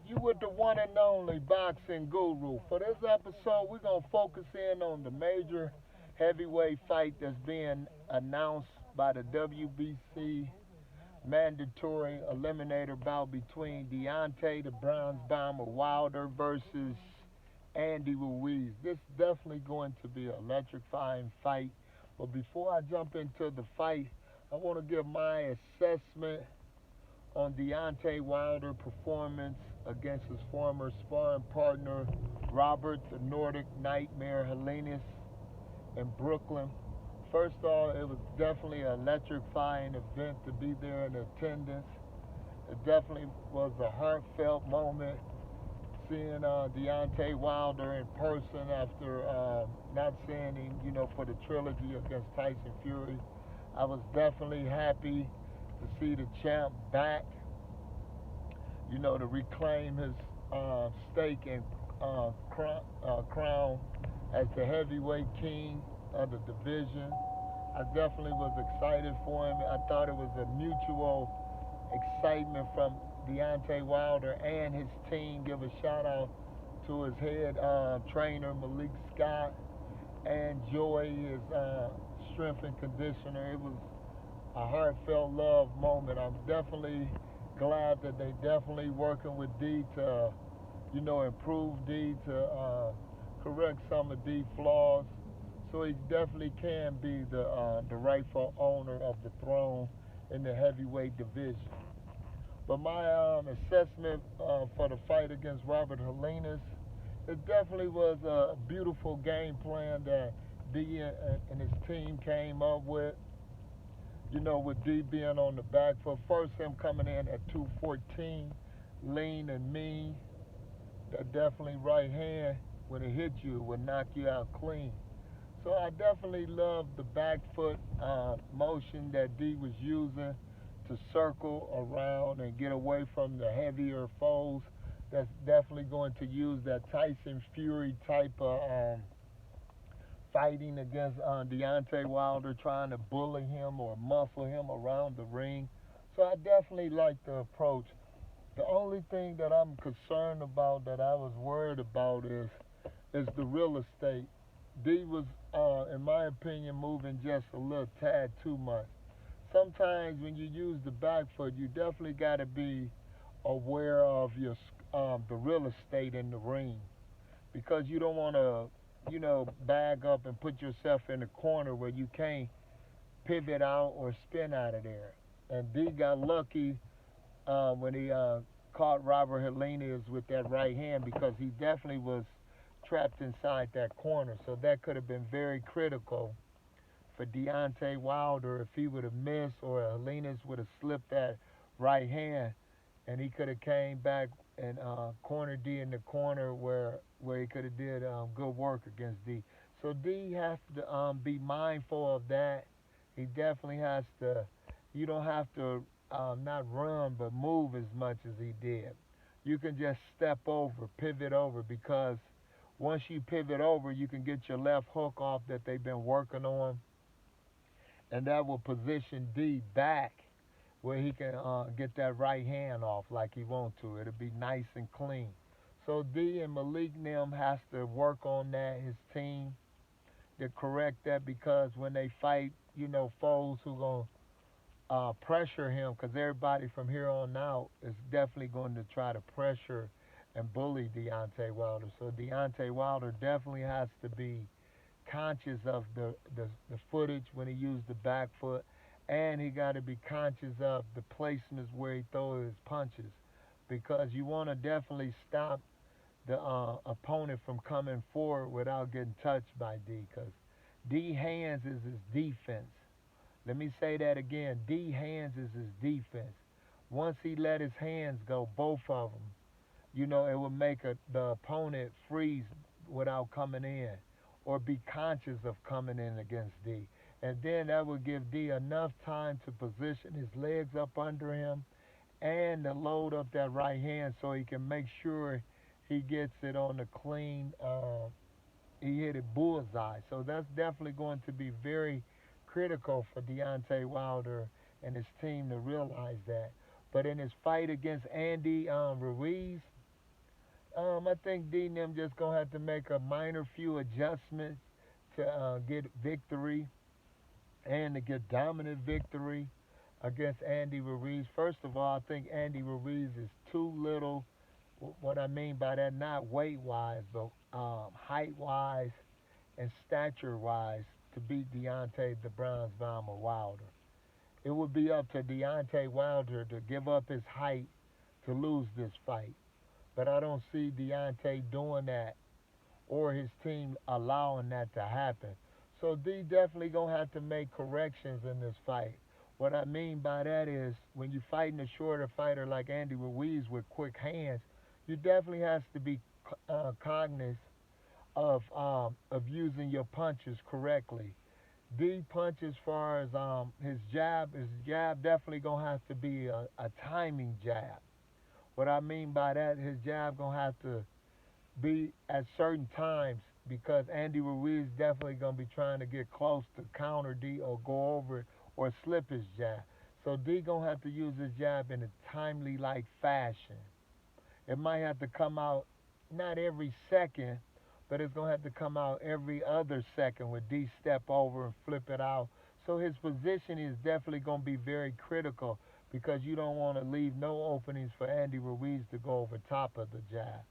You with the one and only boxing guru. For this episode, we're going to focus in on the major heavyweight fight that's being announced by the WBC mandatory eliminator bout between Deontay, the Bronze Bomber Wilder, versus Andy Ruiz. This is definitely going to be an electrifying fight. But before I jump into the fight, I want to give my assessment on Deontay Wilder's performance against his former sparring partner, Robert the Nordic Nightmare Helenius, in Brooklyn. First off, it was definitely an electrifying event to be there in attendance. It definitely was a heartfelt moment seeing Deontay Wilder in person after not seeing him, for the trilogy against Tyson Fury. I was definitely happy to see the champ back, to reclaim his stake and crown as the heavyweight king of the division. I definitely was excited for him. I thought it was a mutual excitement from Deontay Wilder and his team. Give a shout out to his head trainer, Malik Scott, and Joy, his strength and conditioner. It was a heartfelt love moment. I'm definitely glad that they definitely working with D to, improve D to correct some of D flaws, so he definitely can be the rightful owner of the throne in the heavyweight division. But my assessment for the fight against Robert Helenius, it definitely was a beautiful game plan that D and his team came up with. With D being on the back foot. First, him coming in at 214, lean and mean. That definitely right hand, when it hit you, it would knock you out clean. So I definitely love the back foot motion that D was using to circle around and get away from the heavier foes. That's definitely going to use that Tyson Fury type of fighting against Deontay Wilder, trying to bully him or muscle him around the ring. So I definitely like the approach. The only thing that I'm concerned about, that I was worried about, is the real estate. D was, in my opinion, moving just a little tad too much. Sometimes when you use the back foot, you definitely got to be aware of your the real estate in the ring, because you don't want to, bag up and put yourself in a corner where you can't pivot out or spin out of there. And D got lucky when he caught Robert Helenius with that right hand, because he definitely was trapped inside that corner. So that could have been very critical for Deontay Wilder if he would have missed, or Helenius would have slipped that right hand, and he could have came back and cornered D in the corner where he could have did good work against D. So D has to be mindful of that. He definitely has to. You don't have to not run but move as much as he did. You can just step over, pivot over, because once you pivot over, you can get your left hook off that they've been working on, and that will position D back where he can get that right hand off like he wants to. It'll be nice and clean. So D and Malik Nim has to work on that, his team, to correct that, because when they fight, foes who going to pressure him, because everybody from here on out is definitely going to try to pressure and bully Deontay Wilder. So Deontay Wilder definitely has to be conscious of the footage when he used the back foot, and he got to be conscious of the placements where he throws his punches, because you want to definitely stop the opponent from coming forward without getting touched by D, because D hands is his defense. Let me say that again. D hands is his defense. Once he let his hands go, both of them, it will make the opponent freeze without coming in, or be conscious of coming in against D. And then that will give D enough time to position his legs up under him and to load up that right hand so he can make sure he gets it on the clean. He hit it bullseye. So that's definitely going to be very critical for Deontay Wilder and his team to realize that. But in his fight against Andy Ruiz, I think D and them just gonna have to make a minor few adjustments to get victory and to get dominant victory against Andy Ruiz. First of all, I think Andy Ruiz is too little. What I mean by that, not weight wise, but height wise and stature wise, to beat Deontay the Bronze Bomber Wilder. It would be up to Deontay Wilder to give up his height to lose this fight. But I don't see Deontay doing that or his team allowing that to happen. So D definitely gonna have to make corrections in this fight. What I mean by that is when you're fighting a shorter fighter like Andy Ruiz with quick hands, you definitely has to be cognizant of using your punches correctly. D punch as far as his jab definitely gonna have to be a timing jab. What I mean by that, his jab gonna have to be at certain times because Andy Ruiz definitely gonna be trying to get close to counter D or go over it or slip his jab. So D gonna have to use his jab in a timely like fashion. It might have to come out not every second, but it's gonna have to come out every other second with D step over and flip it out. So his position is definitely gonna be very critical because you don't want to leave no openings for Andy Ruiz to go over top of the jab.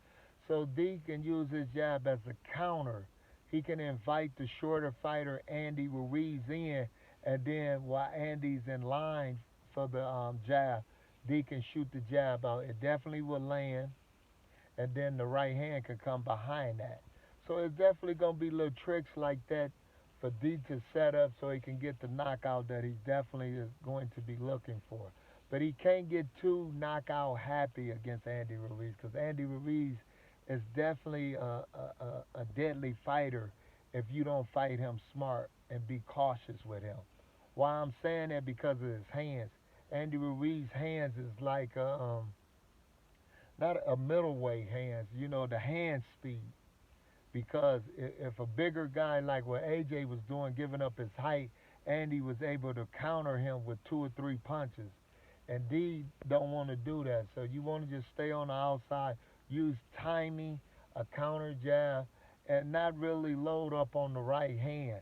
So D can use his jab as a counter. He can invite the shorter fighter Andy Ruiz in, and then while Andy's in line for the jab, D can shoot the jab out. It definitely will land, and then the right hand can come behind that. So it's definitely gonna be little tricks like that for D to set up so he can get the knockout that he definitely is going to be looking for. But he can't get too knockout happy against Andy Ruiz because Andy Ruiz is definitely a deadly fighter if you don't fight him smart and be cautious with him. Why I'm saying that because of his hands. Andy Ruiz's hands is like not a middleweight hands, the hand speed. Because if a bigger guy like what AJ was doing, giving up his height, Andy was able to counter him with two or three punches. And D don't want to do that. So you want to just stay on the outside, use timing, a counter jab, and not really load up on the right hand.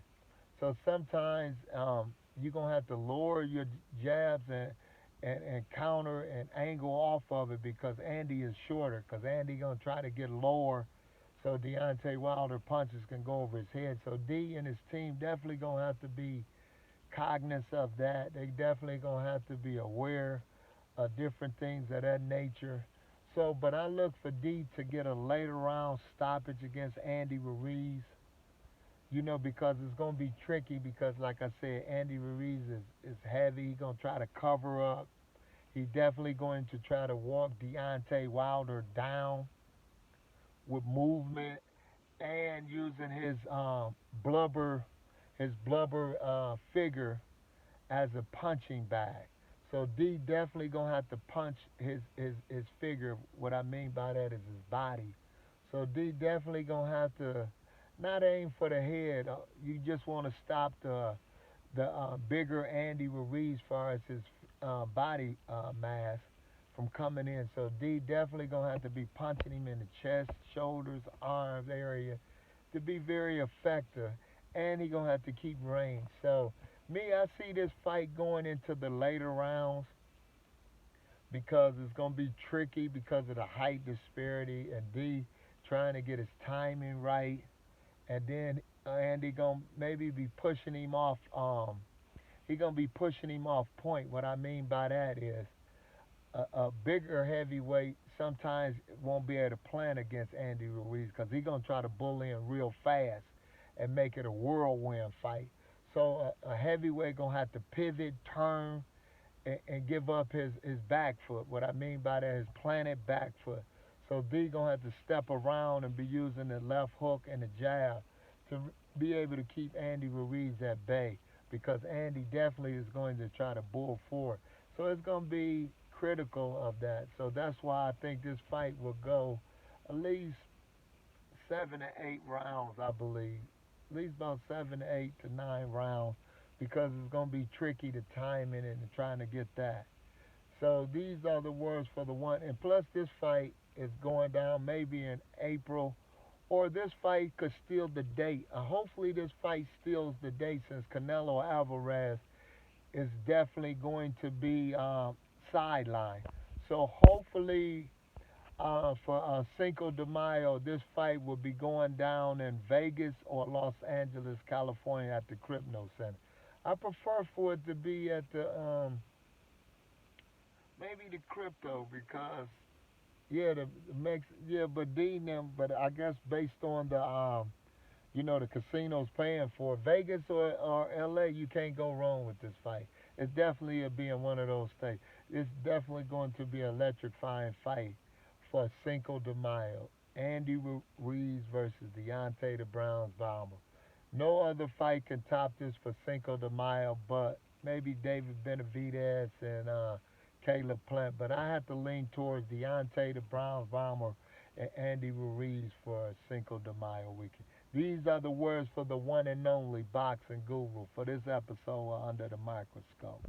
So sometimes you're going to have to lower your jabs and counter and angle off of it because Andy is shorter. Because Andy going to try to get lower so Deontay Wilder punches can go over his head. So D and his team definitely going to have to be cognizant of that. They definitely going to have to be aware of different things of that nature. So, but I look for D to get a later round stoppage against Andy Ruiz, because it's going to be tricky because, like I said, Andy Ruiz is heavy. He's going to try to cover up. He's definitely going to try to walk Deontay Wilder down with movement and using blubber, his blubber figure as a punching bag. So D definitely gonna have to punch his figure. What I mean by that is his body. So D definitely gonna have to not aim for the head. You just want to stop the bigger Andy Ruiz as far as his body mass from coming in. So D definitely gonna have to be punching him in the chest, shoulders, arms area to be very effective, and he gonna have to keep range. So me, I see this fight going into the later rounds because it's gonna be tricky because of the height disparity and D trying to get his timing right, and then Andy gonna maybe be pushing him off. He gonna be pushing him off point. What I mean by that is a bigger heavyweight sometimes won't be able to plan against Andy Ruiz because he's gonna try to bull in real fast and make it a whirlwind fight. So a heavyweight gonna have to pivot, turn, and give up his back foot. What I mean by that is planted back foot. So D gonna have to step around and be using the left hook and the jab to be able to keep Andy Ruiz at bay because Andy definitely is going to try to bull forward. So it's gonna be critical of that. So that's why I think this fight will go at least 7 to 8 rounds, I believe. At least about 7 to 8 to 9 rounds because it's gonna be tricky to time it and trying to get that. So these are the words for the one. And plus, this fight is going down maybe in April, or this fight could steal the date. Hopefully, this fight steals the date since Canelo Alvarez is definitely going to be sidelined. So hopefully, for Cinco de Mayo, this fight will be going down in Vegas or Los Angeles, California, at the Crypto Center. I prefer for it to be at the maybe the crypto because yeah, the Mex yeah, but Dean them, but I guess based on the the casinos paying for it. Vegas or LA, you can't go wrong with this fight. It's definitely a being one of those states. It's definitely going to be an electrifying fight for Cinco de Mayo. Andy Ruiz versus Deontay the Browns Bomber. No other fight can top this for Cinco de Mayo, but maybe David Benavidez and Caleb Plant. But I have to lean towards Deontay the Browns Bomber and Andy Ruiz for Cinco de Mayo weekend. These are the words for the one and only boxing guru for this episode of Under the Microscope.